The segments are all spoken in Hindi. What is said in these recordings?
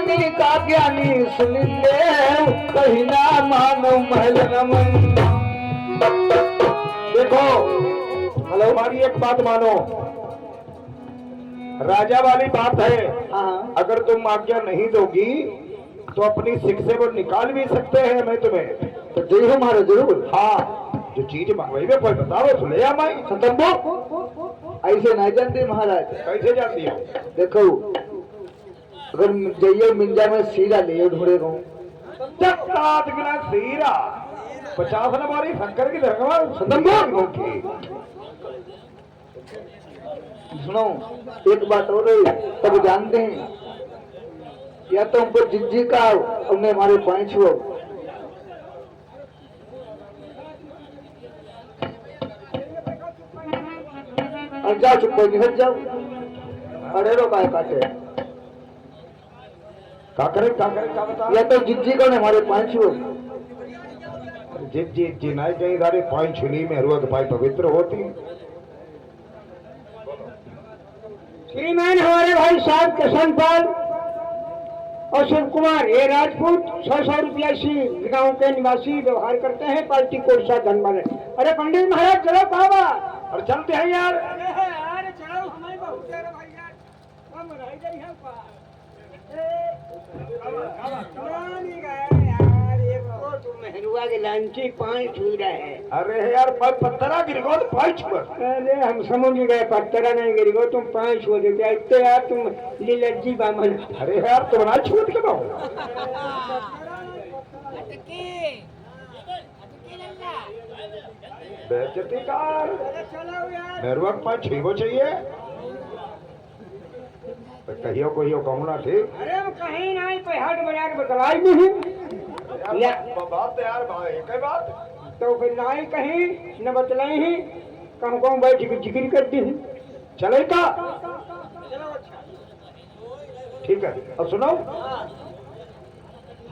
ज्ञानी का ज्ञानी सुन ले, कहीं ना मानो महल रमन। देखो हमारी एक बात मानो, राजा वाली बात है। हाँ अगर तुम आज्ञा नहीं दोगी तो अपनी सिख से वो निकाल भी सकते हैं मैं तुम्हें। तो जय हो महाराज जरूर। हाँ जो चीज मंगवाई में कोई बताओ तो ले आ माई। सतम्बो ऐसे नहीं जानते महाराज। कैसे जानती हो? देखो अगर जइए मिंजा में सीरा ले ढूंढे को सीरा 50 नंबर शंकर की दरगाह सतम्बो सुनो एक बात हो रही तब जानते हैं, या तो हमको जिज्जी का उन्हें हमारे पांच हो और जाओ चुप कर निकल जाओ। अरे रो काय काटे का बता। या तो जिज्जी का हमारे पांच हो। जी नहीं कहीं दारे पाई छुली में हरुआ पाई पवित्र होती। श्रीमान हमारे भाई साहब किशनपाल और शिव कुमार ये राजपूत 100 रुपया सी गांव के निवासी व्यवहार करते हैं, पार्टी कोर्सा धनबाद। अरे पंडित महाराज चलो बाबा। और चलते हैं यार। अरे चलो हमें बहुत सारे भाई यार हम रह गए हैं मेहरुआ के लांची पानी छू रहा है। अरे यार पत्थरा गिर गो तो पाई छुआ। अरे हम समझ गए पत्थरा नहीं गिरी गो, तुम पानी छू देते इतने यार तुम लीलज्जी बामन। अरे यार तुम ना छूत के बाबू बेइज्जती कार मेहरुआ के पास छीगो चाहिए तो कहियो कहूँ ना ठीक। अरे हम कहीं नहीं कोई हाट बाजार बतलाई नहीं बात यार भाई एक बात तो फिर नहीं कहीं न बतलाई ही कहूँ बैठ के जिक्र करती है। चले का ठीक है। और सुनो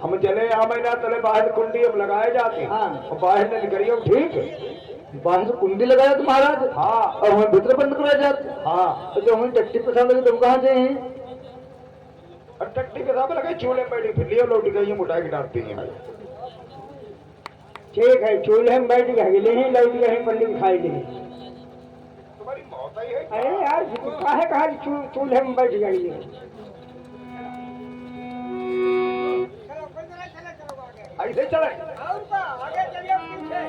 हम चले आ महीना तले बाहर कुंडी हम लगाए जाते हैं। हाँ। और बाहर ने निकलियो ठीक है। बाहर से कुंडी लगाया तो महाराज। हाँ और हमें भीतर बंद कराया जाते। हाँ तो जो हमें टट्टी पसंद लगे तुम कहाँ से हैं? और टट्टी के साथ लगे चूल्हे बैठी फिर लियो लौट गई मुटाई के डालती हैं। ठीक है चूल्हे में बैठ गए ही लौट गए पंडित खाई ली। तुम्हारी मौत ही है। अरे यार काहे कहा चूल्हे में बैठ गई। ऐसे चले आगे चलिए पीछे।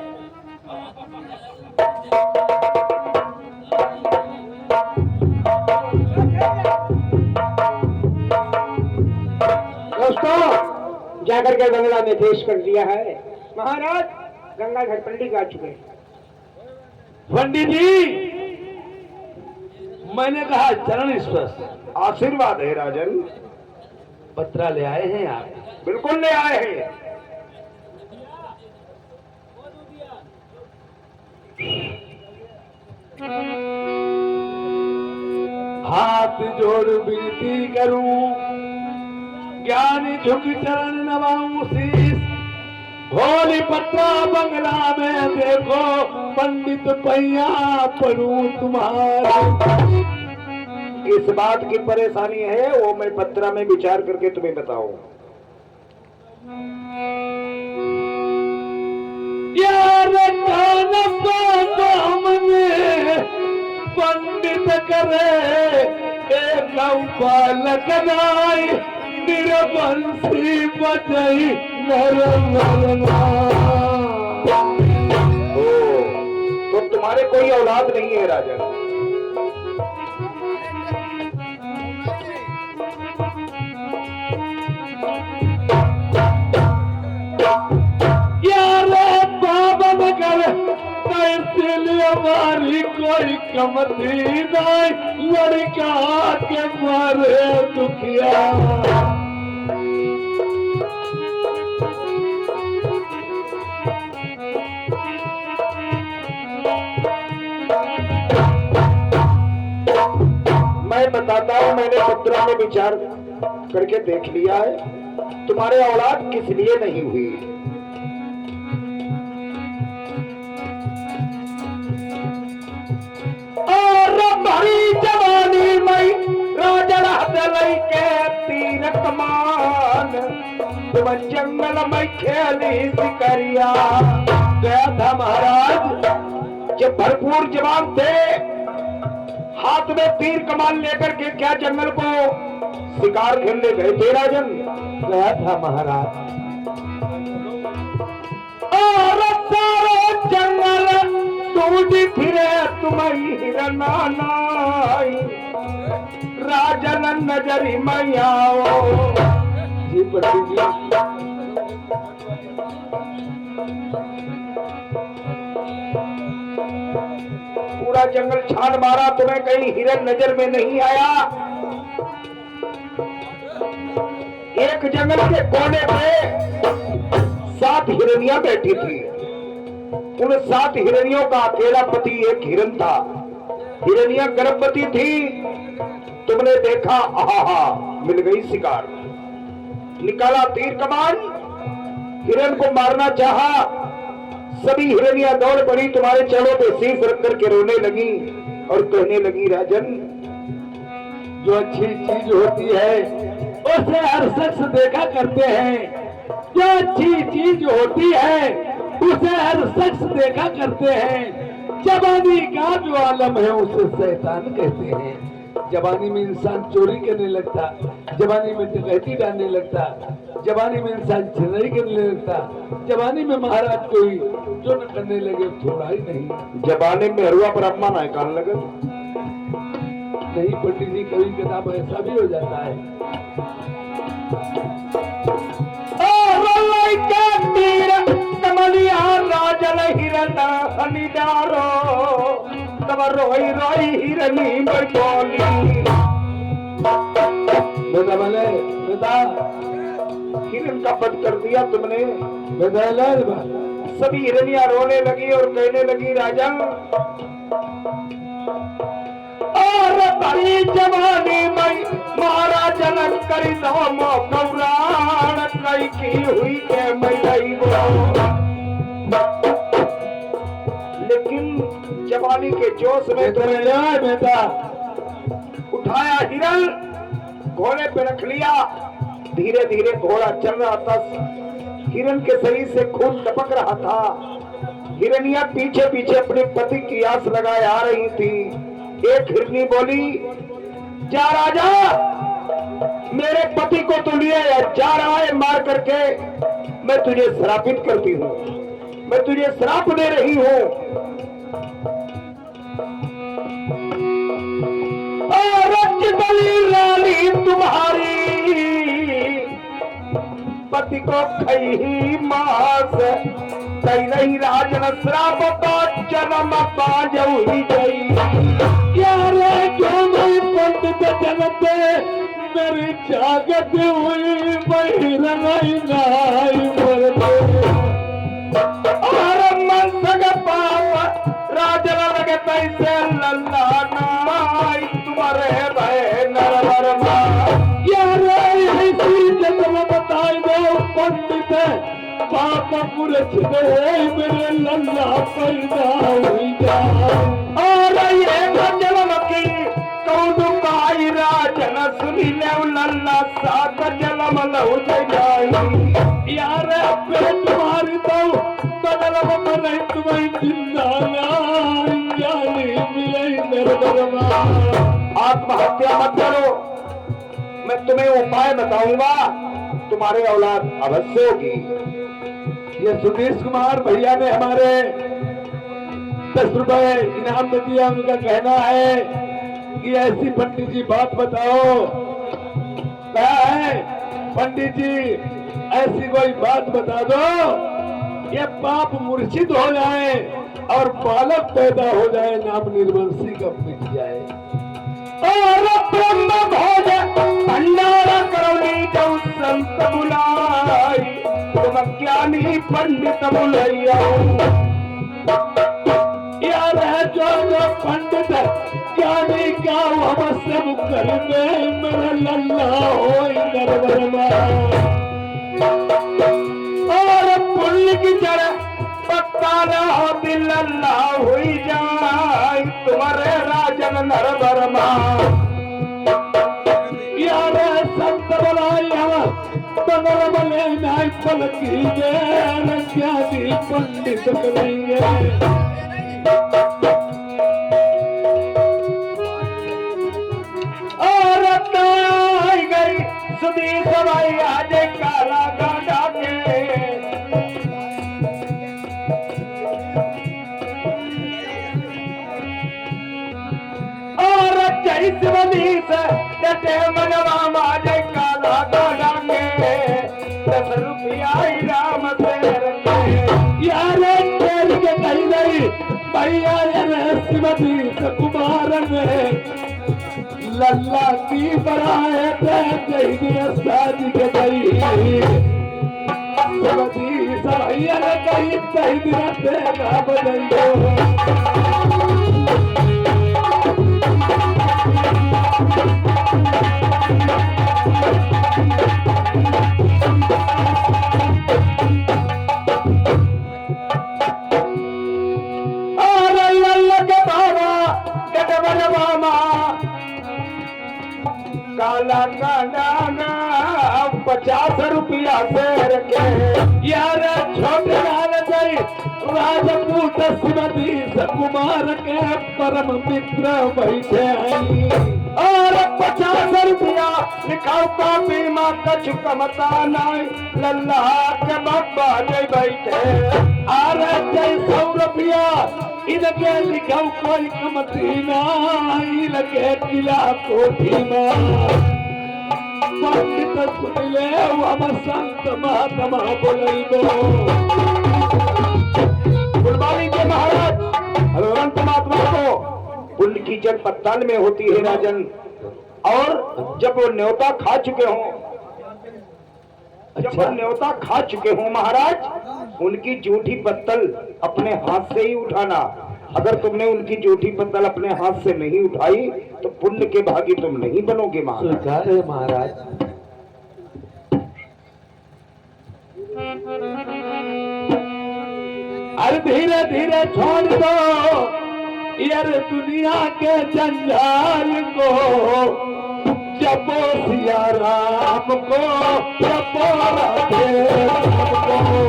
दोस्तों जाकर के बंगला में पेश कर दिया है। महाराज गंगाधर पंडित आ चुके हैं। पंडित जी मैंने कहा चरण स्पर्श आशीर्वाद है राजन। पत्रा ले आए हैं आप? बिल्कुल ले आए हैं। हाथ जोड़ विनती करूं, ज्ञानी झुक चरण नवाऊं शीस। भोली पत्रा बंगला में देखो, पंडित पैया पढ़ूं तुम्हारे। इस बात की परेशानी है वो मैं पत्रा में विचार करके तुम्हें बताऊं। यार कान हमने पंडित करे एक बालक नाई, निरबंसी बजई नर तो तुम्हारे कोई औलाद नहीं है राजन। हमारी कोई कमती नहीं, लड़का के मारे दुखिया। मैं बताता हूँ मैंने पत्रा में विचार करके देख लिया है, तुम्हारे औलाद किस लिए नहीं हुई। भरी जवानी मई राजड़ हदलई के तीर कमान, तुम जंगल में खेली शिकारिया। गया था महाराज, जब भरपूर जवान थे, हाथ में तीर कमान लेकर के क्या जंगल को शिकार खेलने गए थे राजन? गया था महाराज। और सारो जंगल टूटी फिरे तुम्हारी हिरनानाई, राजन नजरी मैयाओ। जी पंडित जी, पूरा जंगल छान मारा, तुम्हें कहीं हिरन नजर में नहीं आया। एक जंगल के कोने पे 7 हिरनियां बैठी थी। उन 7 हिरनियों का अकेला पति एक हिरन था। हिरनियां गर्भवती थी। तुमने देखा, आहा, मिल गई शिकार। निकाला तीर कमान, हिरन को मारना चाहा। सभी हिरनियां दौड़ पड़ी, तुम्हारे चरणों पे शीश रख करके रोने लगी और कहने लगी, राजन, जो अच्छी चीज होती है उसे हर शख्स देखा करते हैं। जो अच्छी चीज होती है उसे हर शख्स देखा करते हैं। जवानी का जो आलम है उसे शैतान कहते हैं। जवानी में इंसान चोरी करने लगता, जवानी में डकैती डालने लगता, जवानी में इंसान छिनरी करने लगता, जवानी में महाराज कोई जो न करने लगे थोड़ा ही नहीं। जबाने में हरुआ पर अम्मा ना कान लगे। नहीं पंडित जी, कभी कदाप ऐसा भी हो जाता है। राजन हिरन हनिडारो, तब रोई रोई हिरनी में बोली। बेटा भले, बेटा हिरन का वध कर दिया तुमने। बेटा लाल बा, सभी हिरनियां रोने लगी और कहने लगी, राजन, और बड़ी जवानी में महाराजन करी दो मौराण कई की हुई के मैं वो। लेकिन जवानी के जोश में तुमने बेटा उठाया हिरन, घोड़े पे रख लिया। धीरे धीरे घोड़ा चल रहा था, हिरन के शरीर से खून टपक रहा था। हिरनियां पीछे पीछे अपने पति की आस लगाए आ रही थी। एक हिरनी बोली, जा राजा, मेरे पति को तो लिए जा रहा है मार करके, मैं तुझे श्रापित करती हूँ, मैं तुझे श्राप दे रही हूँ। रानी तुम्हारी पति को खई मास, कई नहीं राजन श्राप का जन्म पाज हुई गई। यारे क्यों नहीं पंडित जनते मेरी जागत हुई बहिरनाई नाई मरते। और मन सग पाप राजन लगे पैसे लल्ला नाई, तुम्हारे भय नरवरमा। यारे ऐसी जन्म बताई दो पंडित, पाप पुरछ दे मेरे लल्ला पैदा हुई जा। और ये जन्म की कौन काई राजन सुनी ले लल्ला सात जन्म लहु जाई। यार पेट मारी दो बदलम में तुम्हें जिंदा ज्ञानी मिले निर्बरमा। आत्महत्या मत करो, मैं तुम्हें उपाय बताऊंगा, तुम्हारे औलाद अवश्य होगी। ये सुदेश कुमार भैया ने हमारे 10 रुपए इनाम में दिया। उनका कहना है कि ऐसी पंडित जी बात बताओ। क्या है पंडित जी, ऐसी कोई बात बता दो, ये पाप मूर्छित हो जाए और बालक पैदा हो जाए, नाम निर्वंशी का मिट जाए। और ब्रह्म भोज भंडारा करौली जाऊ संत बुलाई, तुम ज्ञानी पंडित बुलैया। यार है जो पंडित ज्ञानी का हम सब करने मेरा लल्ला हो नरवरमा। और पुण्य की जड़ पत्ता रहो दिल अल्लाह हुई जाए, तुम्हारे राजन नरवरमा। यार संत बनाई हम बंगल बने नाय पलकी में क्या दी पंडित करेंगे और आई गई सुधी सवाई आज काला गाड़ा के और जैस बनी से डटे मनवा माज काला गाड़ा के 10 रुपया राम से रखे यारे तेरी के कही गई भैया श्रीमती कुमार में लल्ला की बराए शादी के गई श्रीमती सभैया ने कही सही दिन देगा बदलो काला काना 50 रुपया से रखे यार छोटे लाल गई राजपूत श्रीमती कुमार के परम मित्र बैठे हैं और 50 रुपया लिखाओ का बीमा कछु कमता नहीं लल्ला के बाबा जे बैठे अरे 100 रुपया इनके लिखाऊ कोई कमती नहीं लगे किला कोठी में पंडित सुन ले हम संत महात्मा बोलैबो फुलवानी के महाराज भगवंत महात्मा को पुण्य की जल पत्तल में होती है राजन और जब वो न्योता खा चुके हों जब वो न्योता खा चुके हों महाराज उनकी जूठी पत्तल अपने हाथ से ही उठाना अगर तुमने उनकी जूठी पत्तल अपने हाथ से नहीं उठाई तो पुण्य के भागी तुम नहीं बनोगे महाराज महाराज अरे धीरे धीरे छोड़ दो यार दुनिया के जंजाल को जपो सिया राम को जपो राधे राम को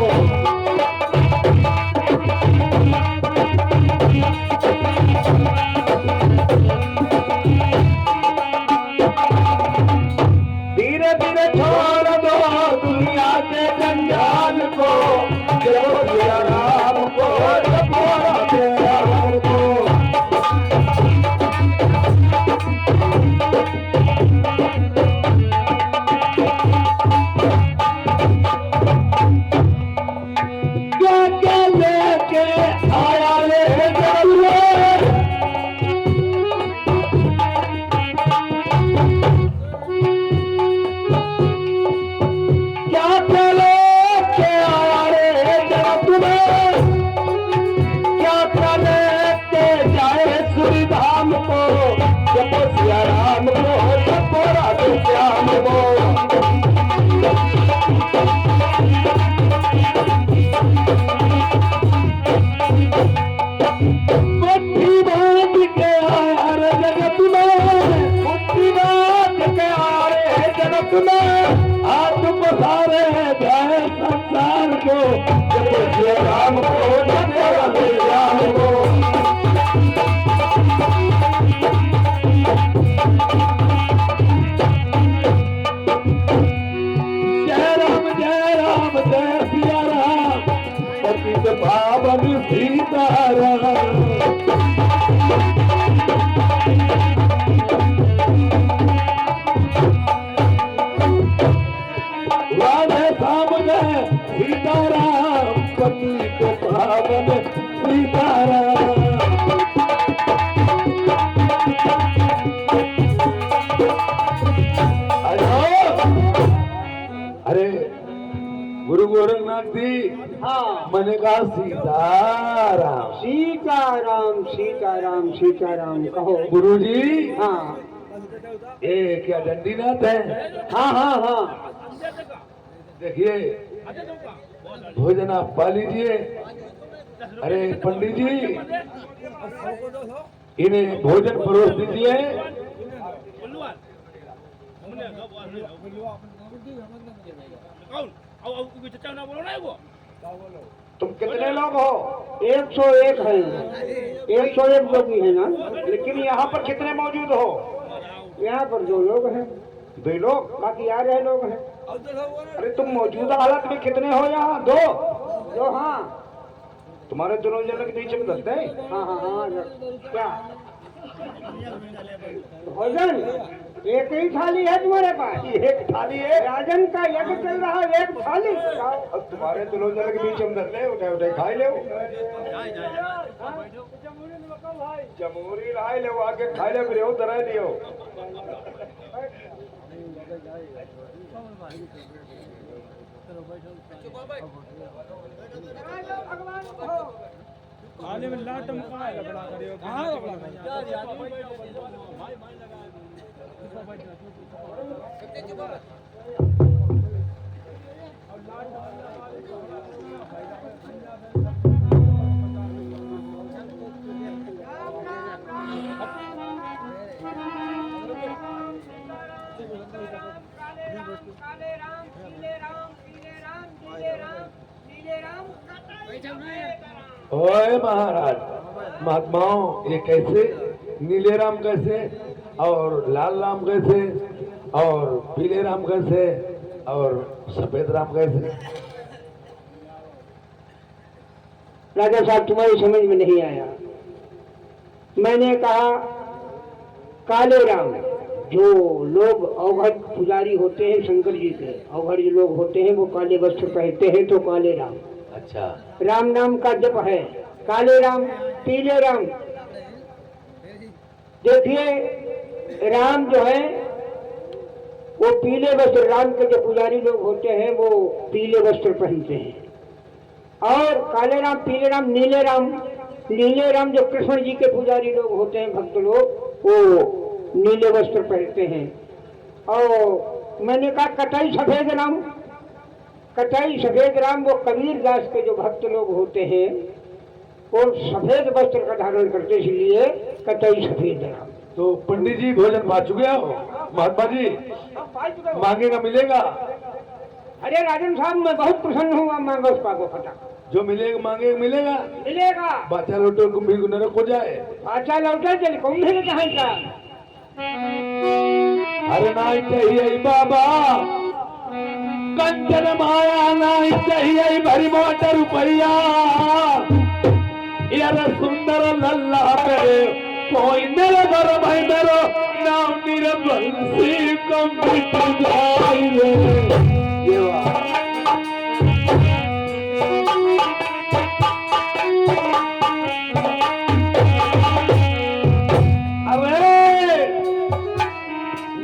धीरे धीरे छोड़ दो दुनिया के जंजाल को जपो सिया राम को जपो राधे राम को लेके आया ले जरूर क्या चले के आया रे जब तुम्हें क्या चले के जाए सूर्य धाम को जब सिया राम को जब राधे श्याम को मुट्ठी बांध के आया रे जगत में मुट्ठी बांध के आया रे जगत में हाथ पसारे जाए संसार को जब श्री राम को जब राधे राम को जय राम जय सिया राम पतित पावन सीताराम राधे सामने सीताराम पतित पावन सीताराम अरे गुरु गोरखनाथ जी हाँ मैंने कहा सीताराम सीताराम सीताराम सीताराम कहो गुरु जी हाँ ये क्या दंडीनाथ है हाँ हाँ हाँ देखिए भोजन आप पा लीजिए अरे पंडित जी इन्हें भोजन परोस दीजिए तुम कितने लोग हो? 101 है, 101 जोगी है ना। लेकिन यहाँ पर कितने मौजूद हो? यहाँ पर 2 लोग हैं, 2 लोग। बाकी आ रहे लोग हैं। अरे तुम मौजूदा हालत में कितने हो यहाँ? 2। 2 हाँ तुम्हारे दोनों जन के नीचे में धरते हैं। हाँ हाँ हाँ। क्या भोजन एक ही थाली है तुम्हारे पास? एक थाली है। राजन का यज्ञ चल रहा है, एक थाली। अब तुम्हारे दोनों जन के नीचे में धरते हैं, उठे उठे खाई ले। जमूरी लाई ले, आके खाई ले, फिर तरह लियो। खाने में लाट टमका है बड़ा करियो कहां काले राम पीले राम पीले राम नीले राम नीले राम ओए महाराज महात्माओं, ये कैसे? नीले राम कैसे और लाल राम कैसे और पीले राम कैसे और सफेद राम कैसे? राजा साहब तुम्हारी समझ में नहीं आया। मैंने कहा काले राम, जो लोग अवघड़ पुजारी होते हैं शंकर जी के, अवघड़ जो लोग होते हैं वो काले वस्त्र पहनते हैं, तो काले राम। अच्छा, राम नाम का जप है। काले राम पीले राम। देखिए राम जो है वो पीले वस्त्र, राम के जो पुजारी लोग होते हैं वो पीले वस्त्र पहनते हैं, और काले राम पीले राम नीले राम, नीले राम जो कृष्ण जी के पुजारी लोग होते हैं, भक्त लोग, वो नीले वस्त्र पहनते हैं। और मैंने कहा कटाई सफेद राम, कटाई सफेद राम वो कबीर दास के जो भक्त लोग होते हैं वो सफेद वस्त्र का धारण करते, इसलिए कटाई सफेद राम। तो पंडित जी भोजन पा चुके हो? महात्मा जी मांगेगा मिलेगा? अरे राजन साहब मैं बहुत प्रसन्न हूँ, आप मांगो उस पाको फटा। जो मिलेगा मांगेगा मिलेगा। मिलेगा। बाचा लोटो कुंभी नरक हो जाए। अच्छा लौटा चल कौन है कहाँ का? अरे नहीं चाहिए बाबा कंचन माया, नहीं चाहिए भरी मोटर रुपया, यार सुंदर लल्ला करे कोई मेरे घर भाई मेरो नाम निरबंसी कंप्यूटर जाई रे।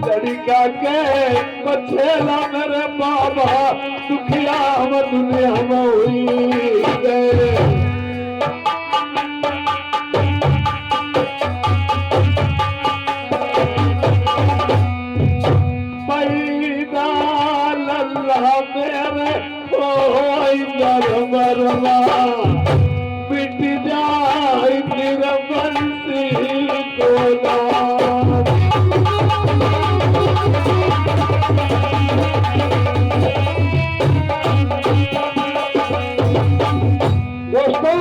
लड़का के बचेला मेरे बाबा दुखिया हम दुनिया में हुई गए। पैदा लल्ला मेरे कोई मरमरवा मिट जाए निरबंसी को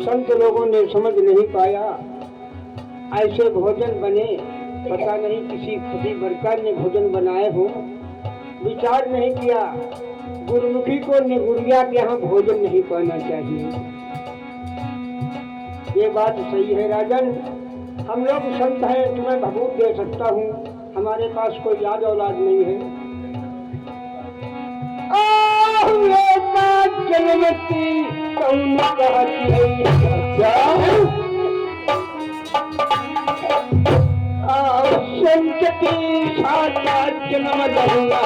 संत लोगों ने समझ नहीं पाया, ऐसे भोजन बने, पता नहीं किसी पति बरकार ने भोजन बनाए हो, विचार नहीं किया। गुरुमुखी को निगुरिया के यहाँ भोजन नहीं पाना चाहिए। ये बात सही है राजन, हम लोग संत हैं, तुम्हें भभूत दे सकता हूँ, हमारे पास कोई याद औलाद नहीं है। जन्मती कौन कहती संचती साता जन्म लूंगा।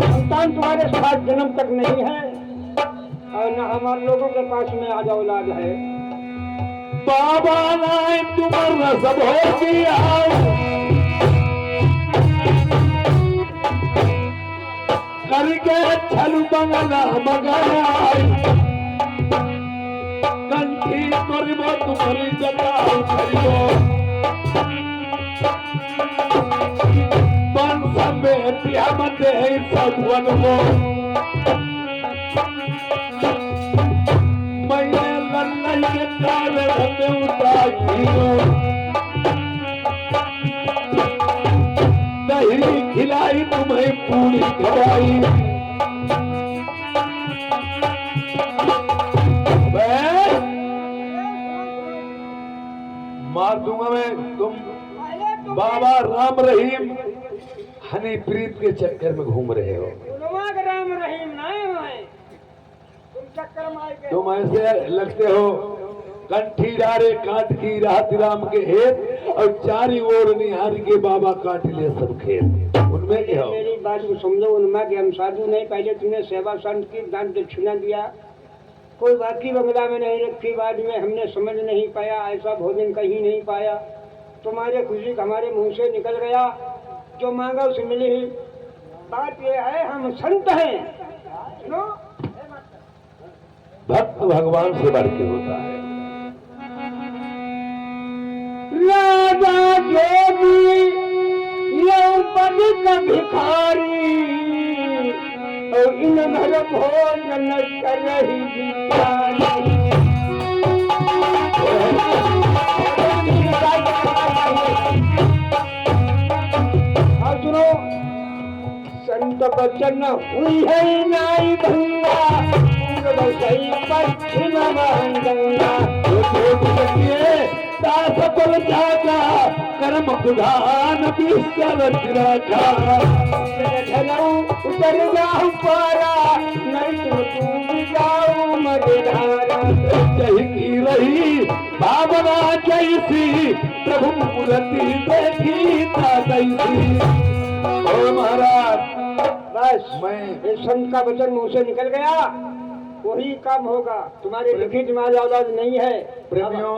संतान तुम्हारे 7 जन्म तक नहीं है, और न हमारे लोगों के पास में आज औलाद है। बाबा नाय तुम्हारा सब हो गया, करके छल बंगला मगराई, कंठी पर करीबो तुम्हारी जगह करीबो मन सब बेटिया मते है सब वनमो मैंने लल्लन के काले हमें उतारियो दही खिलाई तुम्हें पूरी खवाई मार दूंगा मैं तुम बाबा राम रहीम हनी प्रीत के चक्कर में घूम रहे हो राम रहीम तुम चक्कर मार के तुम ऐसे लगते हो कंठी डारे काट की रात राम के हेत और चारी ओर निहारी के बाबा काट ले सब खेत उनमें क्या हो मेरी बात को समझो उनमें कि हम साधु नहीं पहले तुमने सेवा संत की दान दक्षिणा दिया कोई बाकी बंगला में नहीं रखी बाद में हमने समझ नहीं पाया ऐसा भोजन कहीं नहीं पाया तुम्हारे खुशी हमारे मुंह से निकल गया जो मांगा उसे मिली ही बात ये है हम संत हैं सुनो भक्त भगवान से बढ़ के होता है राजा जोगी ये पद का भिखारी और इन घर भोजन कर रही सुनो संत बचन हुई है नाई भंगा सही पश्चिम गंगा दास बल जागा कर्म कुधान विश्व रखा उतर जाऊं पारा नहीं तो तू जाऊं मजेदारा जही की रही भावना जैसी प्रभु मूर्ति देखी तैसी और महाराज बस मैं इस संत का वचन मुंह से निकल गया वही काम होगा तुम्हारे लिखित में औलाद नहीं है प्रेमियों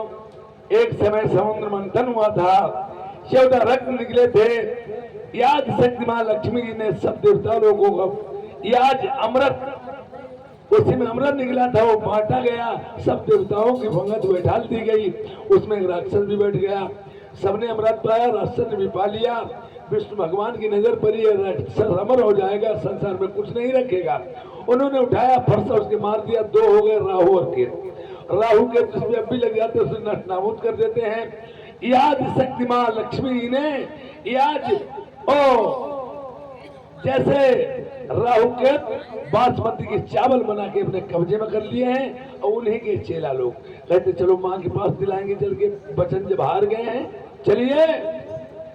एक समय समुद्र मंथन हुआ था चौदह रत्न निकले थे याद शक्ति मां लक्ष्मी जी ने सब देवता लोगों को याद अमृत उसी में अमृत निकला था वो बांटा गया सब देवताओं की भंगत बैठा दी गई उसमें एक राक्षस भी बैठ गया सबने अमृत पाया राक्षस ने भी पा लिया विष्णु भगवान की नजर पड़ी है राक्षस अमर हो जाएगा संसार में कुछ नहीं रखेगा उन्होंने उठाया फरसा उसके मार दिया दो हो गए राहु और केतु राहु के जिसमें अब भी लग जाते उसे नष्ट नाबूद कर देते हैं याद शक्ति मां लक्ष्मी जी ने याद जैसे राहु के बासमती के चावल बना के अपने कब्जे में कर लिए हैं और उन्हीं के चेला लोग कहते चलो मां के पास दिलाएंगे चल के बचन जब हार गए हैं चलिए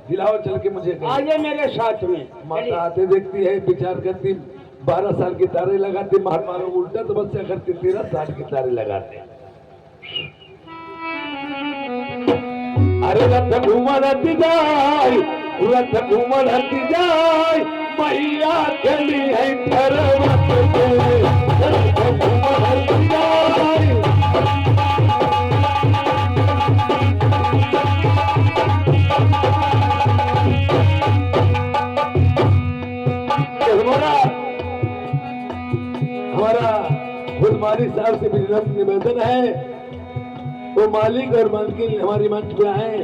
दिलाओ चल के मुझे आगे मेरे साथ में माता आते देखती है विचार करती 12 साल की तारे लगाते महात्मा लोग उल्टा तपस्या करते 13 साल की तारे लगाते अरे रथ घूमती जाए रथ घूमती जाए मैया खेली है पर्वत पे रथ घूमती जाए हमारा खुद मालिक साहब से विनम्र निवेदन है वो मालिक और मालकिन हमारी मंच पे आए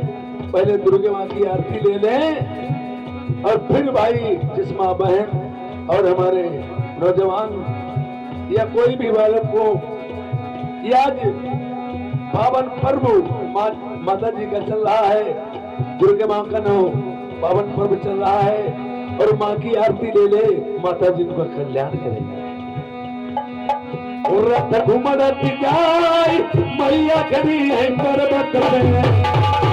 पहले दुर्गे माँ की आरती ले लें और फिर भाई जिस माँ बहन और हमारे नौजवान या कोई भी बालक को आज पावन पर्व माता जी का चल रहा है दुर्गे माँ का नौ पावन पर्व चल रहा है और माँ की आरती ले ले माता जी का कल्याण करेंगे रथ घूमती जाए मैया खड़ी है पर्वत में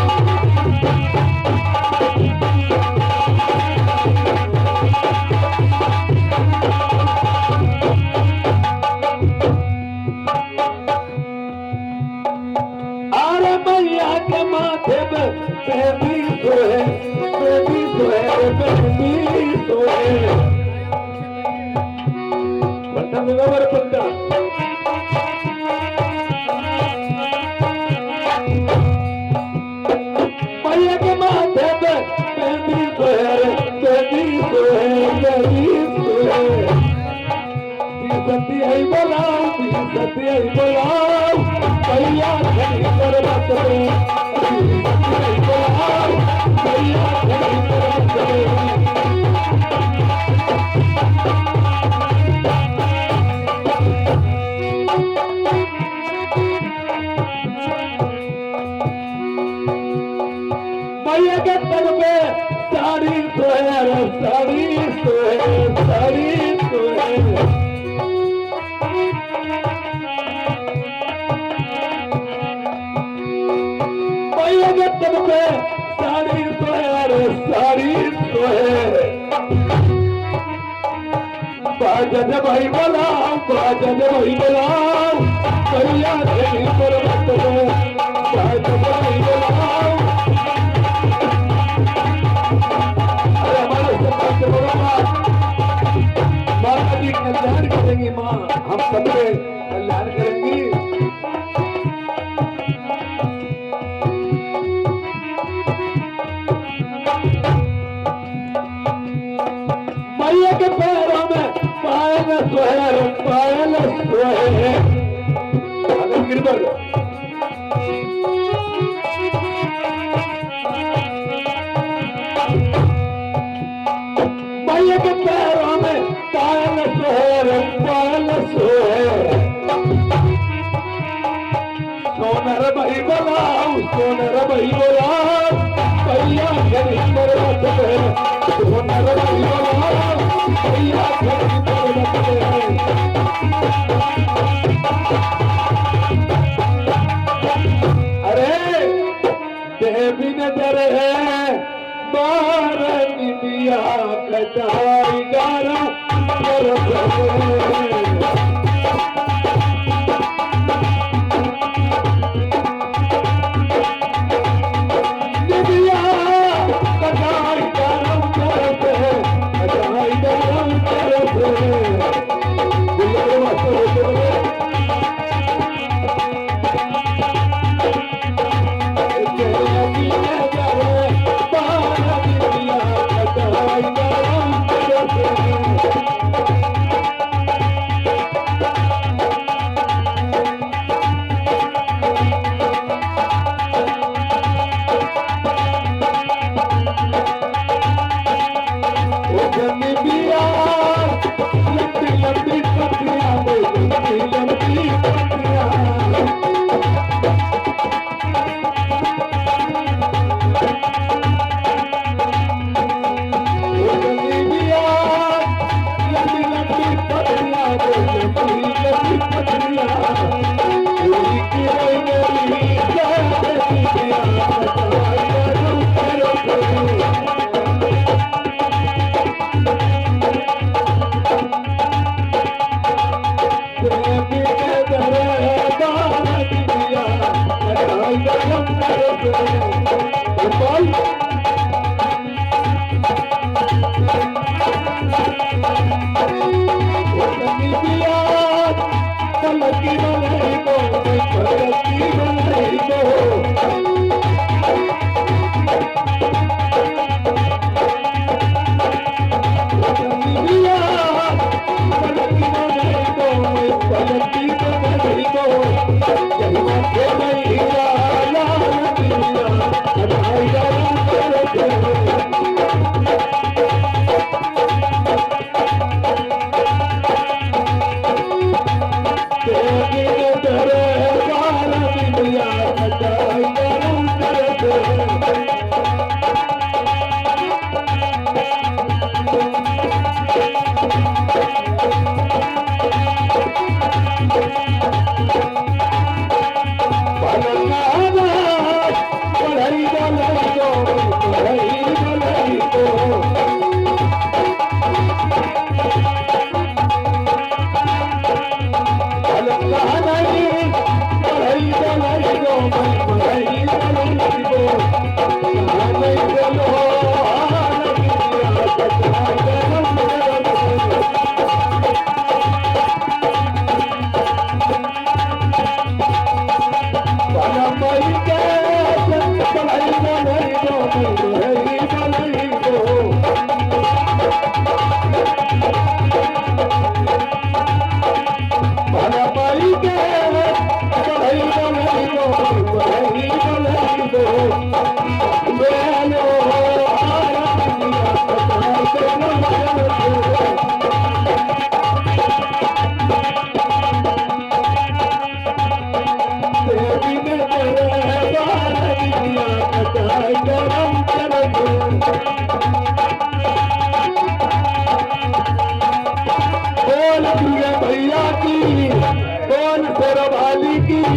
अरे मैया के माथे में बेबी सोए बेबी सोए बेबी सोए बंटा बराबर बंटा मैया के माथे पे बेबी सोए बेबी सोए बेबी सोए सती है बोलाओ सती है बोलाओ मैया खड़ी कर मैया के तन पे साड़ी सोहे साड़ी सोहे साड़ी सोहे मैया के तन पे साड़ी सोहे साड़ी सोहे बाजन भाई बोलाओ बाजन भाई बोलाओ करिया देवी पर्वत में बाजन भाई बोलाओ माता जी कल्याण करेंगी माँ हम सबके कल्याण करेंगी मैया के पैरों में पायल सोहे गिरबर मैया के पैरों में पायल सोहे सोनर भाई बोलाओ सोनर भाई बोलाओ भैया गरीब पर्वत में सोनर भाई बोलाओ भैया गरीब पर्वत में अरे देवी नजर है बारनी दिया कटाई गारा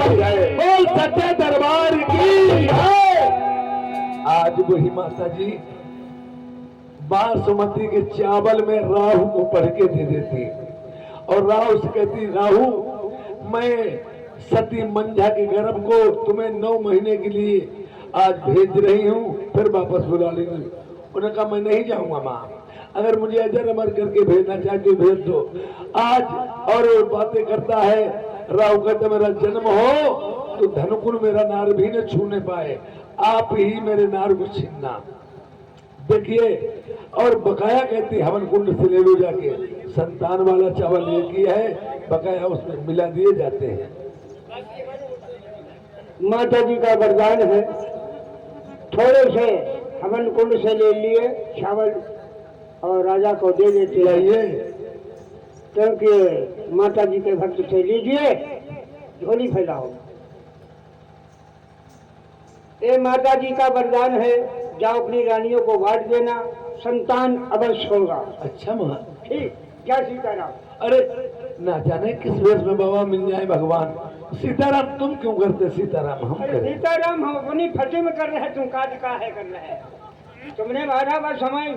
बोल सच्चे दरबार की जय। आज वही माता जी बासमती के चावल में राहु को पढ़ के दे देती और राहु से कहती, राहु मैं सती मंझा के गर्भ को तुम्हें 9 महीने के लिए आज भेज रही हूँ, फिर वापस बुला लेंगे। उन्होंने कहा मैं नहीं जाऊंगा माँ, अगर मुझे अजर अमर करके भेजना चाहते हो भेज दो। आज और वो बातें करता है, राहु कहता मेरा जन्म हो तो धनुकुल मेरा नार भी न छूने पाए, आप ही मेरे नार को छीनना। देखिए, और बकाया कहती हवन कुंड से ले लो जाके, संतान वाला चावल ले किया है, बकाया उसमें मिला दिए जाते हैं। माता जी का वरदान है, थोड़े से हवन कुंड से ले लिए चावल और राजा को दे देते चाहिए, क्योंकि माता जी के भक्त से लीजिए झोली फैलाओ। ये माता जी का वरदान है, जाओ अपनी रानियों को बांट देना, संतान अवश्य होगा। अच्छा माँ, ठीक, जय सीताराम। अरे ना जाने किस वेश में बाबा मिल जाए भगवान। सीताराम तुम क्यों करते, सीताराम हम अरे करें। सीताराम हम अपनी फटे में कर रहे हैं, तुम काज का है कर रहे हैं। तुमने बारह बार समय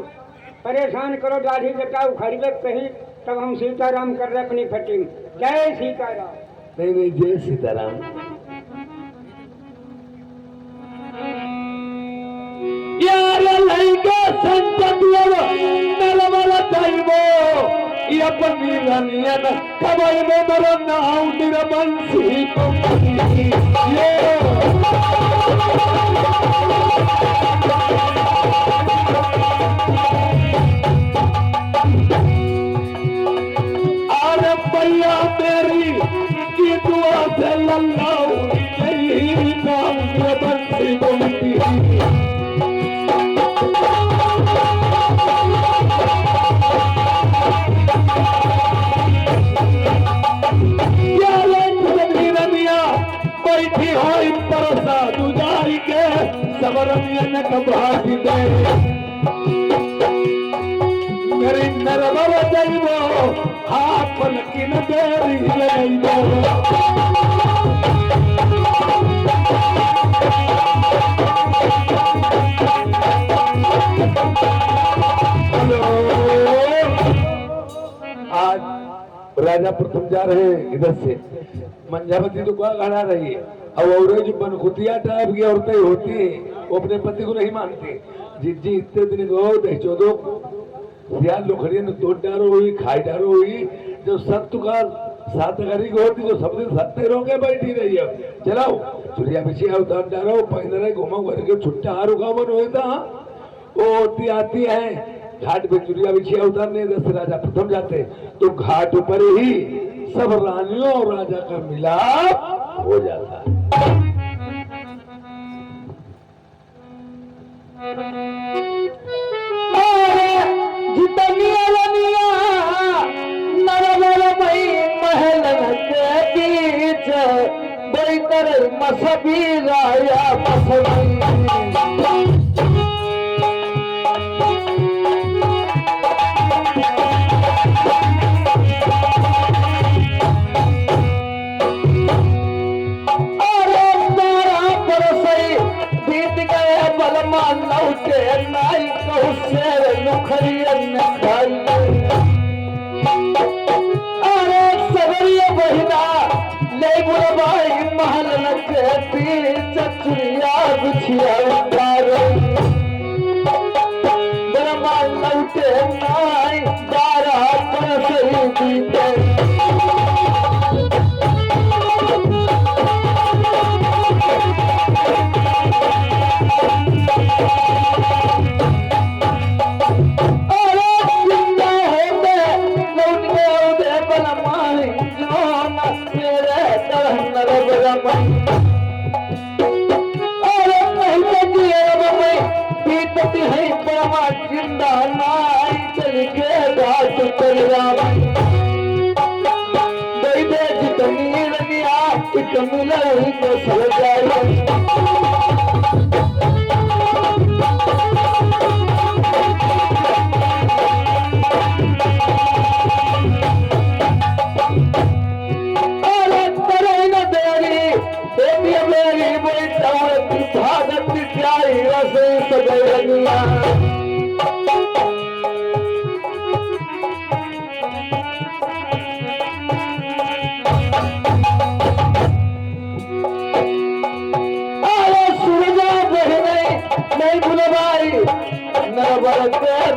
परेशान करो, दाढ़ी जटाओ खरीदे कहीं, तब हम सीताराम कर रहे अपनी फटी में। जय सीताराम। नहीं नहीं, जय सीताराम। यार लइका संतत नलमल ताइबो ये अपनी रनियन कबई में मरो नाउ निरमंसी तुमकी ये अरे भैया मेरी की दुआ से लल्लाऊ यही नाम निरमंसी तुमकी बैठी हो परसा दुजारी के सबरमियन कबाटी दे मेरी नरबल जइबो आपन किन देरी लइबो आज राजा प्रथम जा रहे हैं इधर से, मंजावती तो क्या खड़ा रही है। अब और जो बनखुतिया टाइप की औरतें होती है वो अपने पति को नहीं मानती। जी इतने दिन गो दे चौदो यार लोखड़िया ने तोड़ डारो हुई खाई डारो हुई, जो सत्य का सात गरी को होती जो सब दिन सत्य रोके बैठी रही है। चलाओ चुरिया पीछे उतार डारो पैदल घुमा करके छुट्टा हारू का मन होता वो होती आती है घाट पे चुरिया बिछिया उतारने। दस राजा प्रथम जाते तो घाट पर ही सब रानियों और राजा का मिलाप हो जाता है। जितनी अलनिया नरवर मई महलन के बीच बड़ी कर मसबी राया मसबी लौटे नाई कहूँ लुखरियन खाई। अरे सवरिया बहिना ले बुरबाई महल के बीच चुरिया बिछिया उतार बरमा लौटे नाई 12 बरस बीते। जिंदा नाई चल के घाट चल दे जितनी रनिया एक मिला ही तो सर जाए।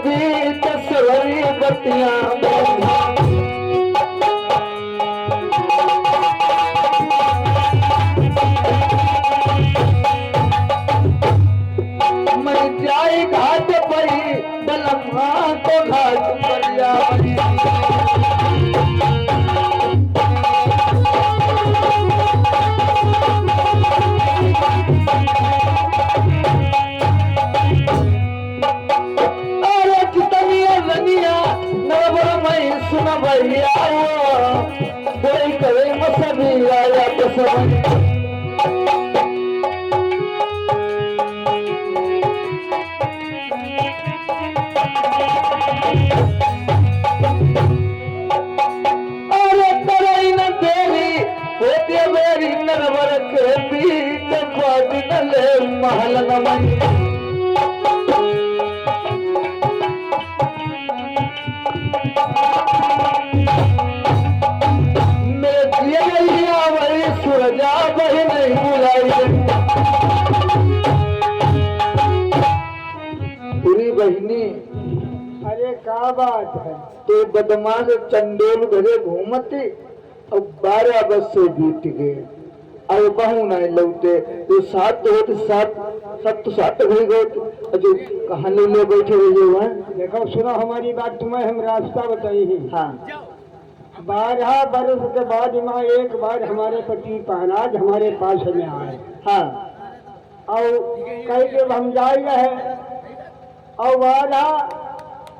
बीच सवरी बतिया मैं जाई घाट परी बलमा को घाट परिया अरे कितनिया रनिया नवर मैं सुन भैया कोई करे मसबी आया तो सब अरे तरई न देवी होते मेरी नरवर के बीच खोद न ले महल नमन मेरे दिए लिया वही सूरजा वही नहीं बुलाई पूरी बहनी अरे क्या बात है? तो बदमाश चंडोल घरे घूमते अब 12 बज से बीत गए अब बहू नहीं लौटे तो 7 होते 7 तो 7 हो गए जो कहाँ ले बैठे रहे हुए हैं। देखो सुनो हमारी बात, तुम्हें हम रास्ता बताई ही। हाँ 12 बरस के बाद माँ एक बार हमारे पति पहनाज हमारे पास में आए हाँ और कई जब हम जाए रहे और 12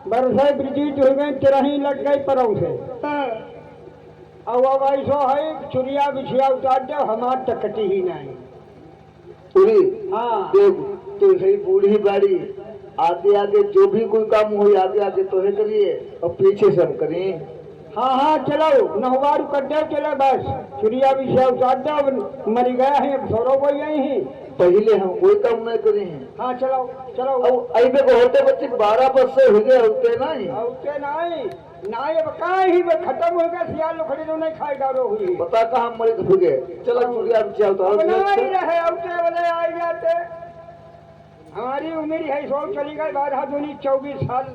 बरस ब्रिजिट हो गए तिरही लग गई परों से और अब ऐसा है चुरिया बिछिया उतार दो हमार टकटी ही नहीं। पूरी हाँ देख तो सही बूढ़ी बाड़ी आगे आगे जो भी कोई काम हो आगे आगे तो है करिए और पीछे से हम करें। हाँ हाँ चलो नहवारू कर दो चलो बस चुरिया बिछिया उतार दो मरी गया है अब सौरव को यही है। पहले हम कोई काम नहीं करे हैं। हाँ चलो चलो अब ऐसे को होते बच्चे 12 बज से हो गए होते नहीं औते नहीं नहीं अब काहे ही में खत्म हो गया सियाल लोखड़ी तो नहीं खाई डालो हुई बता कहाँ मरे हो गए। चलो चुड़िया बिछा अब नहीं उतारो रहे औते वाले आ जाते। हमारी उम्र है सौ चली गई 12 दूनी 24 साल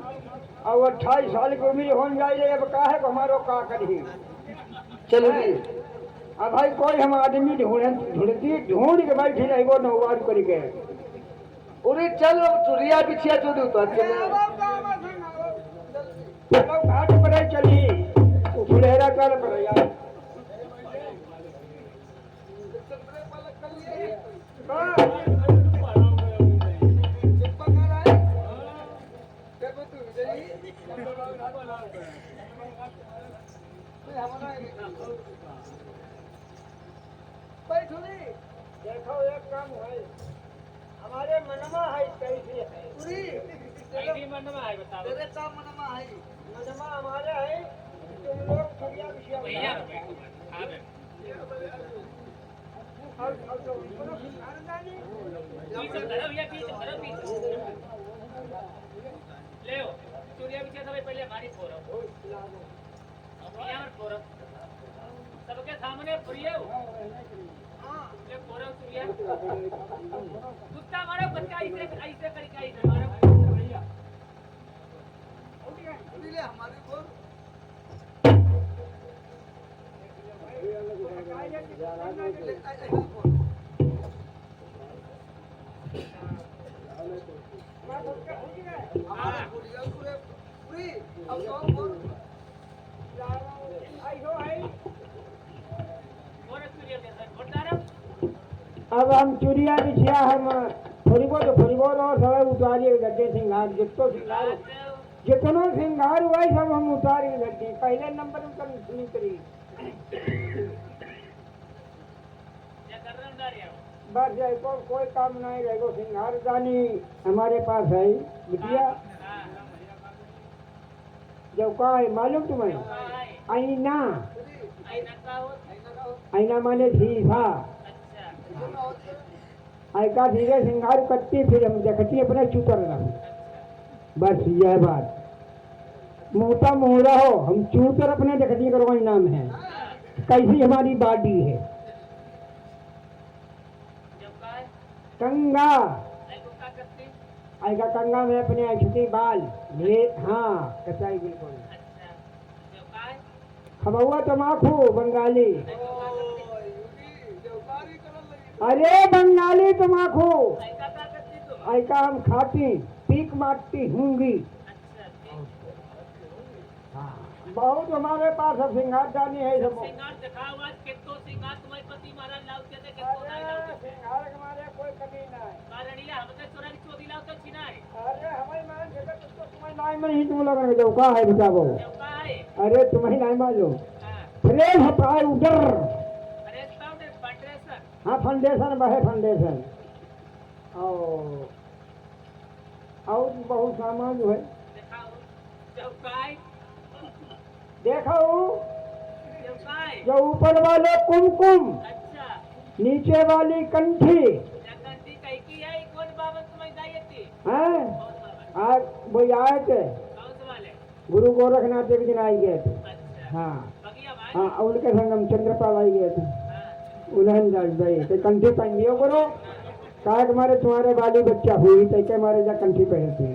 और 28 साल की उम्र हो जाए अब काहे को हमारो का करी। चलो जी अब भाई कोई हम आदमी ढूंढ के बैठी रही वो नौवार कर गए। उरे चल चुड़िया बिछिया चोरी उतार चले चलो घाट पर चली फुलेरा कर पर यार देखो एक काम है हमारे मनमा है कैसी है पूरी मनमा है बताओ तेरे का मनमा है मनमा हमारे है तुम लोग चुरिया बिछिया भैया और तो सुनो खानदानी पीछे धरो या पीछे ले चुरिया बिछिया सब पहले हमारी फोरम अब यार फोरम सबके सामने फ्री हो ये फोरम चुरिया कुत्ता मारो बच्चा ऐसे करके ऐसे मारो भैया ले हमारे को अब हम चुरिया बिछिया हम थोड़ी बहुत और सब उतारिए गड्ढे सिंगार जितनो सिंगार हुआ है सब हम उतार के गड्ढे पहले नंबर उतर सुनी करी बस कोई काम नहीं रहेगा। सिंगार दानी हमारे पास है बिटिया जब का है मालूम तुम्हें आईना आईना माने शीशा आयका धीरे सिंगार करती फिर हम देखती अपने चूतर बस यह बात मोटा मोहरा हो हम चूतर अपने देखती करो नाम है कैसी हमारी बाडी है कंगा आएगा कंगा में अपने अक्षती बाल ले हाँ कचाई बिल्कुल खबुआ तमाकू बंगाली अरे बंगाली तमाकू आयका हम खाती पीक मारती होंगी हाँ, बहुत हमारे पास अब सिंगार जानी है सब सिंगार हमारे कोई कमी नहीं अरे हमारी मान जगह तो तुम्हें नाई में ही तुम लोग जो का है बताओ अरे तुम्हें नाई मालूम फ्रेम हटाए उधर हाँ फाउंडेशन बहे फाउंडेशन और बहुत सामान जो है देखो जो ऊपर वाले कुमकुम नीचे वाली कंठी हैं आज वो आए थे गुरु गोरखनाथ एक दिन आई गए थे हाँ हाँ उनके संग हम चंद्रपाल आई गए थे उन्हें गए तो कंठी पहन लियो करो कहा हमारे तुम्हारे वाली बच्चा हुई तो के हमारे जा कंठी पहनती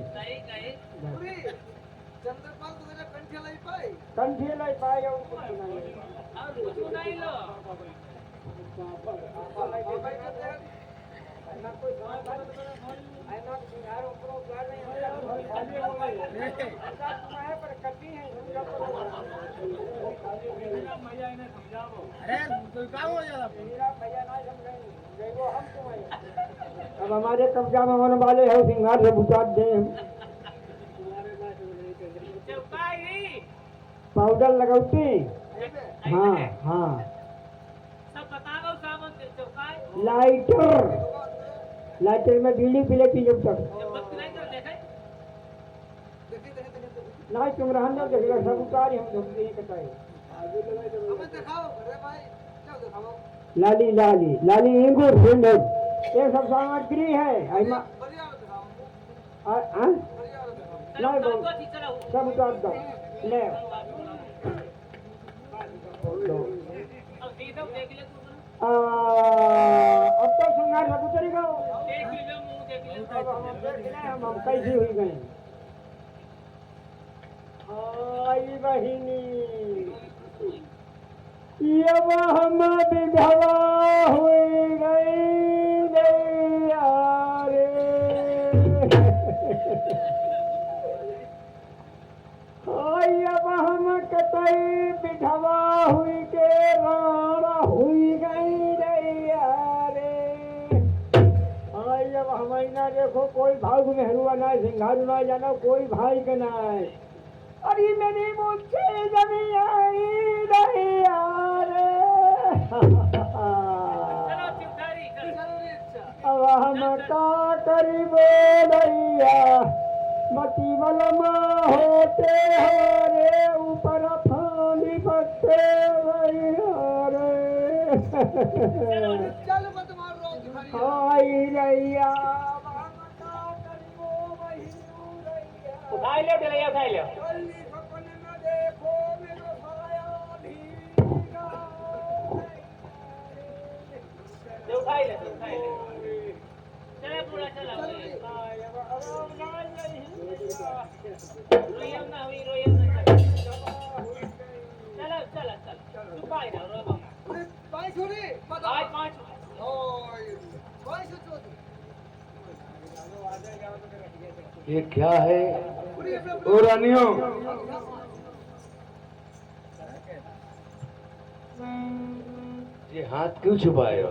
कंठी लाई पाए अब हमारे कब्जा में होने वाले है सिंगार से बुझा दे पाउडर लगाती हाँ हाँ लाइटर लाइटर में बीड़ी पी लेती जब तक नहीं तुम रहने देखेगा सब उतारी हम धुमती नहीं कटाई लाली लाली लाली इंगूर सिंदूर ये सब सामग्री है नहीं सब उतार दो ले अब तो श्रृंगार सब उतरेगा हम कैसी हुई गए आई बहिनी ये हम विधवा हुई गई रे अब हम कतई विधवा हुई के राणा हुई गई रे अब हम ना देखो कोई भाग में हरुआ ना सिंगारू ना जाना कोई भाई के ना अरे मेरी मुझसे जमी आई नहीं यार अब हम का करी बोलैया मती बलमा होते हरे ऊपर फानी पत्ते रे आई रैया उठाई ले डलिया उठाई ले उठाई ले चले पूरा चला रोयम ना हुई रोयम ना चलो चलो चलो तू पाई ना रो भाई छोड़ी आज 5 ये क्या है ओ रानियों ये हाथ क्यों छुपाए हो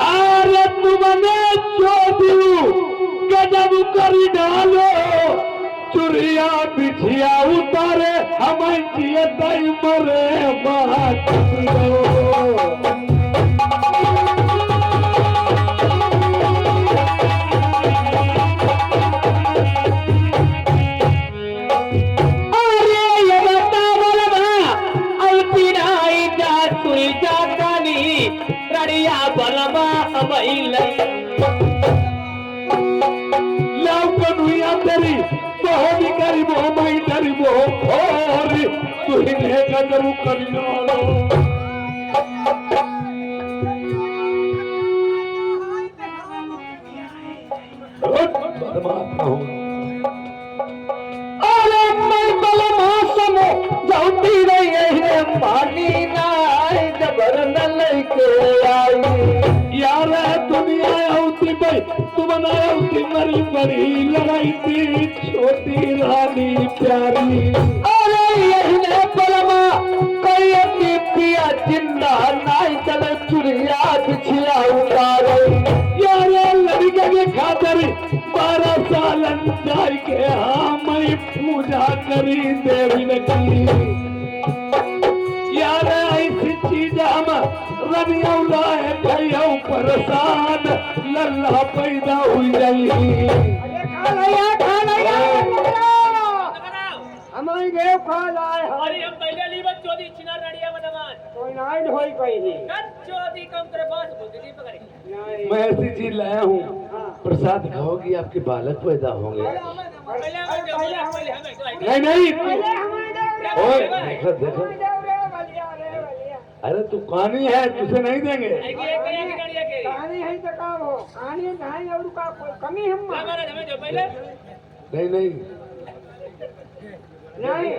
अरे तुमने चोदू गजब कर डालो चुरिया बिछिया उतारे हमें जिए तई मरे बात तेरी बहुत गरीब हो मैं गरीब हो और तू ही कदरू कर होती रही है पानी नाय जबर न लेके आई यार दुनिया होती भाई तुम बनाया होती मरी बड़ी लड़ाई थी छोटी रानी प्यारी। अरे यही ने परमा कोई पिया जिंदा नाई चले चुरिया बिछिया उतारे यार लड़के के खातर 12 साल जाय के हाँ मैं पूजा करी देवी ने की। यार ऐसी चीज हम रनिया है भैया परेशान लल्ला पैदा हुई जाई। खा लिया लगाओ। हमारी देव खा लाए अरे हम पहले लीबत चोदी चिनार रड़िया मदमान कोई नाइन होई कोई नहीं कन चोदी कम करे बस बोलती नहीं पकड़ी नहीं मैं ऐसी चीज लाया हूँ प्रसाद खाओगी आपके बालक पैदा होंगे। पहले हमें दे पहले हमें तो नहीं नहीं पहले हमारे देव ओए देखो देखो रे बलिया रे बलिया अरे तू कहानी है तुझे नहीं देंगे। एक रड़िया के कहानी है तो काम हो कहानी नहीं और का कमी हम महाराज हमें जो पहले नहीं नहीं नहीं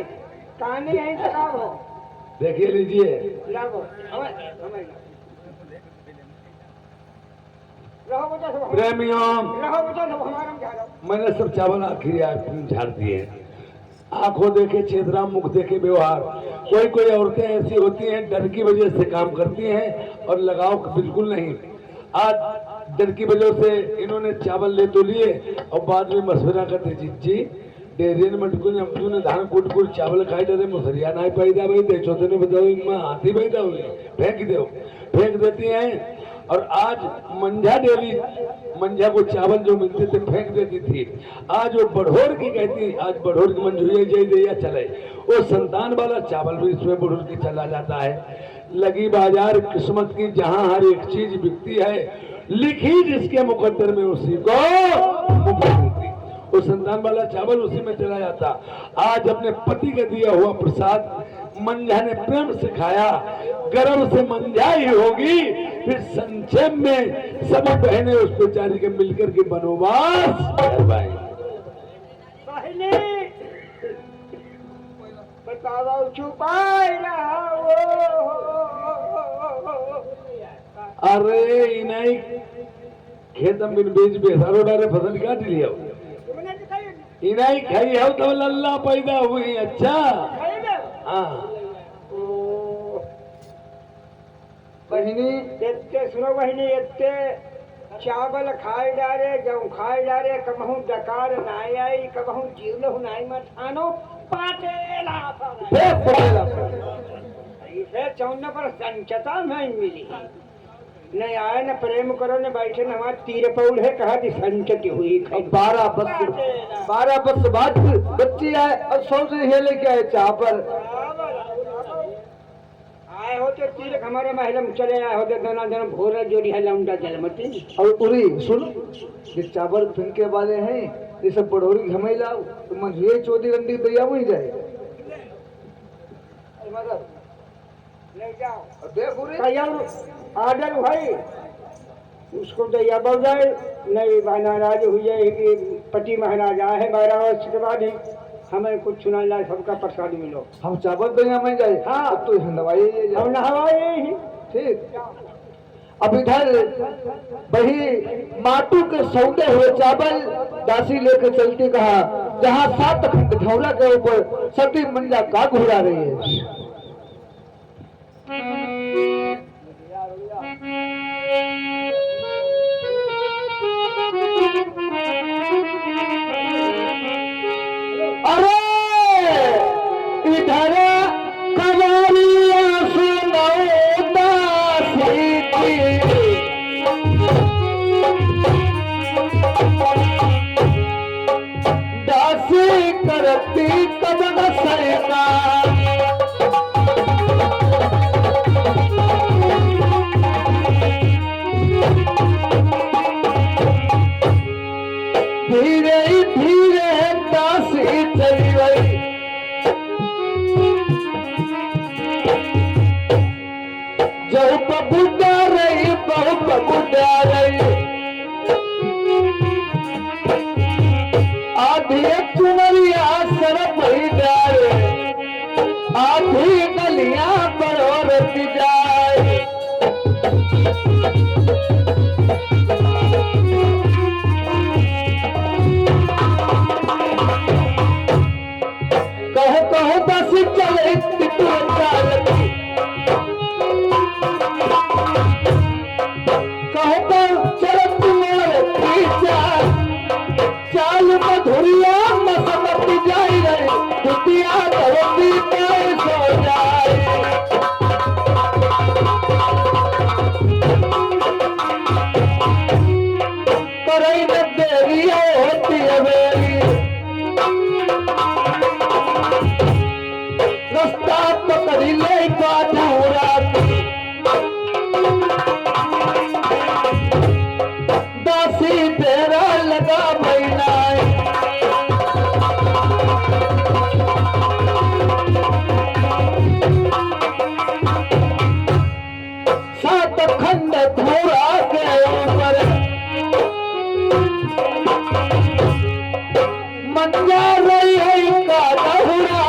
कहानी है तो काम हो देखिए लीजिए लागो हमें रहो बच्चा सब प्रेमियों रहो बच्चा सब हमारा में जा रहो मैंने सब चावल आखिरी झाड़ दिए। आंखों देखे छेदरा मुख देखे व्यवहार। कोई कोई औरतें ऐसी होती हैं डर की वजह से काम करती हैं और लगाव बिल्कुल नहीं। आज डर की वजह से इन्होंने चावल ले तो लिए और बाद में मशवरा करते जी डेरियन मटकू ने अमजू ने धान कूट कूट चावल खाई डरे मुसरिया ना पैदा भाई दे चौथे ने बताओ इनमें हाथी पैदा हुई फेंक देती हैं। और आज मंझा डेली मंझा को चावल जो मिलते थे फेंक देती थी। आज वो बढ़ोर की कहती आज बढ़ोर की मंजूरी जय दैया चले वो संतान वाला चावल भी इसमें बढ़ोर की चला जाता है। लगी बाजार किस्मत की जहां हर एक चीज बिकती है लिखी जिसके मुकद्दर में उसी को मुफ्त मिलती। वो संतान वाला चावल उसी में चला जाता। आज अपने पति का दिया हुआ प्रसाद मंझा ने प्रेम से खाया गर्व से मंझा ही होगी। फिर संक्षेप में सब बहने उस बेचारी के मिलकर के बनोवास करवाएं। पहले बताओ छुपाए रहो अरे इनाई खेत में बीज बेसारो डारे फसल काट लिया तुमने दिखाई इनाई खाई हो तो लल्ला पैदा हुई। अच्छा खाई ना हाँ बहिनी एत्ते सुनो बहिनी एत्ते चावल खाए डारे जब खाए डारे कबहू डकार नाई आई कबहू जीवलहु नाई मठानो पाटेला फेंक पड़ेला इसे चौन पर संचता नहीं मिली नहीं आए न प्रेम करो न बैठे न हमारे तीर पौल है कहा कि संचती हुई 12 वर्ष बाद बच्ची आए और सौ से ये लेके आए चावल आए होते तीर हमारे महिला में चले आए होते दोनों जन भोर जोड़ी है लौंडा जलमती और उरी सुन ये चावल फेंके वाले हैं ये सब बढ़ोरी घमे लाओ तो मंझिए चौधरी रंडी दैया वही जाए ले जाओ और देख उरी आर्डर भाई उसको दैया बढ़ जाए नहीं नाराज हुई जाए कि पति महाराज आए हैं 12 वर्ष के बाद ही हमें कुछ सुना जाए सबका प्रसाद मिलो हम चावल दैया में जाए हाँ। अब तो हंदवाई हम नहवाए ही ठीक। अब इधर वही माटू के सौदे हुए चावल दासी लेकर चलती कहा जहाँ 7 खंड ढौरा के ऊपर सती मंजा का घुरा रही है। अरे इधर कवालिया सुनो दासी की दासी करती कदम सरका धीरे धीरे दासी चली गई जो बबुदा रही बहु बबुदा रही आधी चुनरिया सर पही डाले धुरिया मसमत जाई रे कुतिया धरती पे सो जाए करई न देरी होती हवेली रास्ता पकड़ी ले काटूरा दासी तेरा लगा महीना सात खंड धूरा के ऊपर मंजा रही है का दहुरा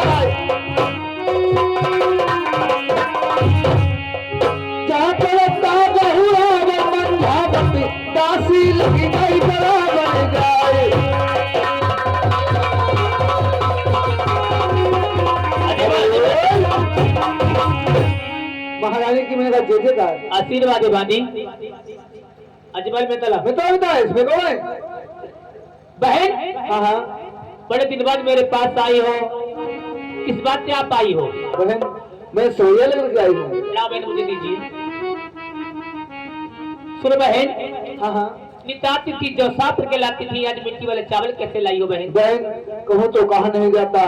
जहाँ पड़ता दहुरा वो मंझावती दासी लगी नहीं बराबर जाए महारानी की मेरा जैसे का आशीर्वाद बानी अजमल में तला मैं तो बता इसमें कौन है बहन हाँ हाँ बड़े दिन बाद मेरे पास आई हो किस बात से आप आई हो बहन मैं सोया लेकर के आई हूँ क्या बहन मुझे दीजिए सुनो बहन हाँ हाँ निताती थी जो साफ के लाती थी आज मिट्टी वाले चावल कैसे लाई हो बहन बहन कहूँ तो कहा नहीं जाता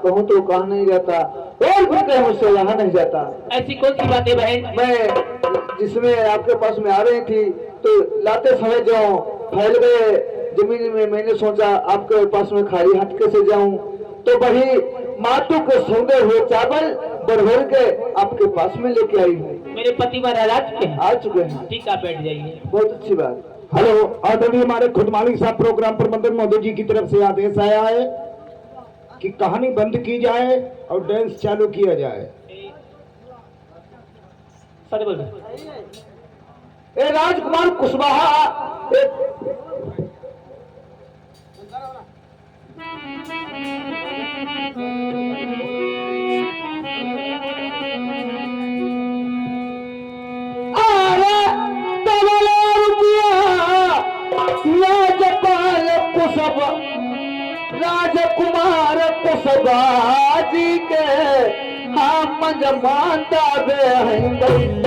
कहूँ तो कहा नहीं जाता और भी कहे मुझसे यहाँ नहीं जाता ऐसी कौन सी बात है बहन मैं जिसमें आपके पास में आ रही थी तो लाते समय जो फैल गए जमीन में मैंने सोचा आपके पास में खाली हाथ कैसे जाऊं तो वही मातू के सौंदे हुए चावल भर के आपके पास में लेके आई हूँ मेरे पति महाराज आ चुके हैं आ चुके हैं ठीक है बैठ जाइए बहुत अच्छी बात हेलो आदरणीय हमारे खुद मालिक साहब प्रोग्राम प्रबंधक महोदय जी की तरफ से आदेश आया है कि कहानी बंद की जाए और डांस चालू किया जाए। सर बोल ए राजकुमार कुशवाहा राजपाल कुशव राजकुमार कुशवा जी के हम जमानता बे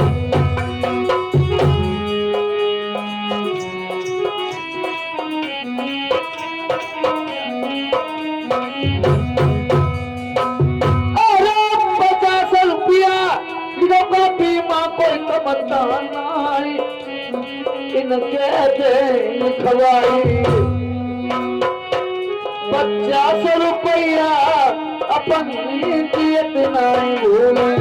कोई तमन्ना नहीं इनके देन खवाई 50 रुपया अपन दियत नहीं भूली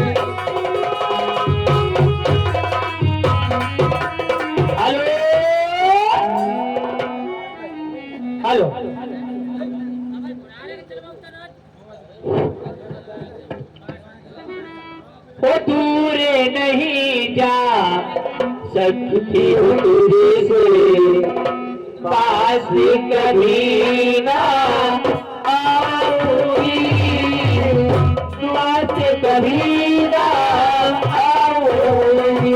हेलो वो दूर नहीं जा सकती दूर से पास कभी ना आओगी पास कभी ना आओगी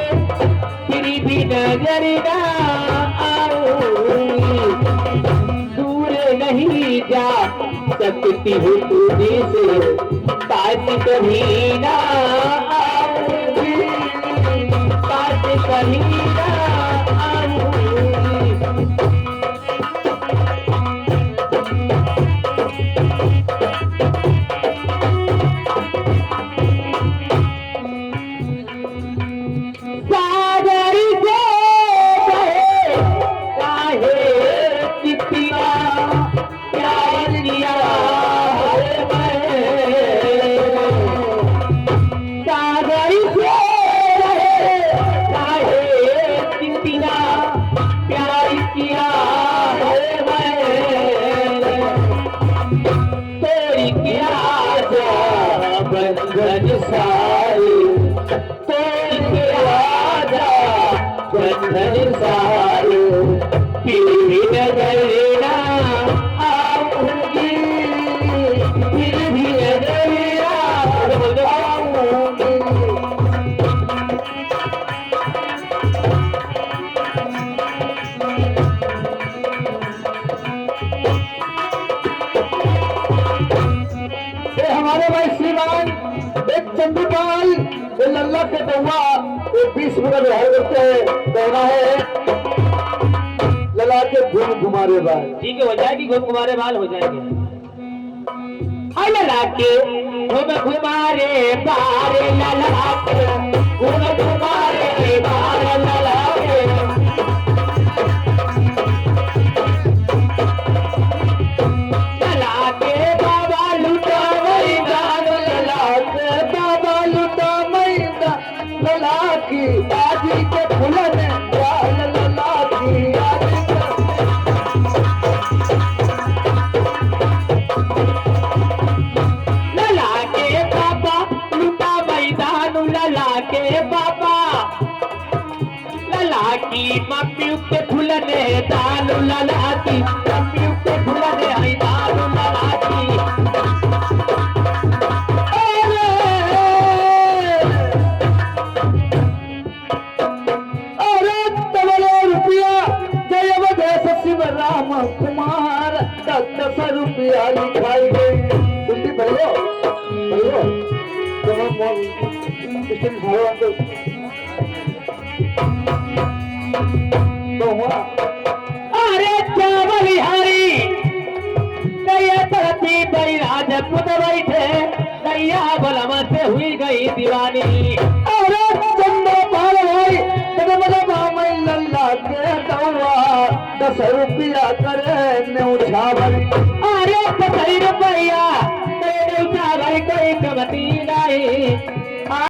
कभी नजर ना आओगी दूर नहीं जा सकती हूँ तुझे से पास कभी ना आओगी पास कभी ना आओगी बंधन सारे तोड़ के आजा बंधन सारे पीली नजर ना आओगी हमारे भाई श्रीमान एक चंद्रपाल ये लल्ला के कौआ ये 20 रुपए व्यवहार करते हैं, कहना है लला के घूम घुमारे बाल। ठीक है, हो जाएगी, घूम घुमारे बाल हो जाएंगे। लला के घूम घुमारे बारे, लला के घूम घुमारे बारे, लला के लला के बाबा लुटा मैदान, लला के बाबा लुटा मैदा लला की आजी के फुलन बाल, लला की आजी के लला के बाबा लुटा मैदान, लला के बाबा लला की मम्मी के फुलने दान, लला की मम्मी के फुलने आई दान, लला की अरे तबलो रुपया जय वधेश शिव राम कुमार 10 रुपया लिखाई गई। बुद्धि भलो भलो जब मोल स्टेशन भाड़ो अंदर तो हुआ अरे चावल हरी नैया धरती पर राजपूत बैठे, नैया बलम से हुई गई दीवानी। अरे चंदो पाल भाई तेरे मजा मामा लल्ला के दौरा 10 रुपया करे ने उठा भरी। अरे 10 रुपया तेरे उठा भाई कोई कमती नहीं,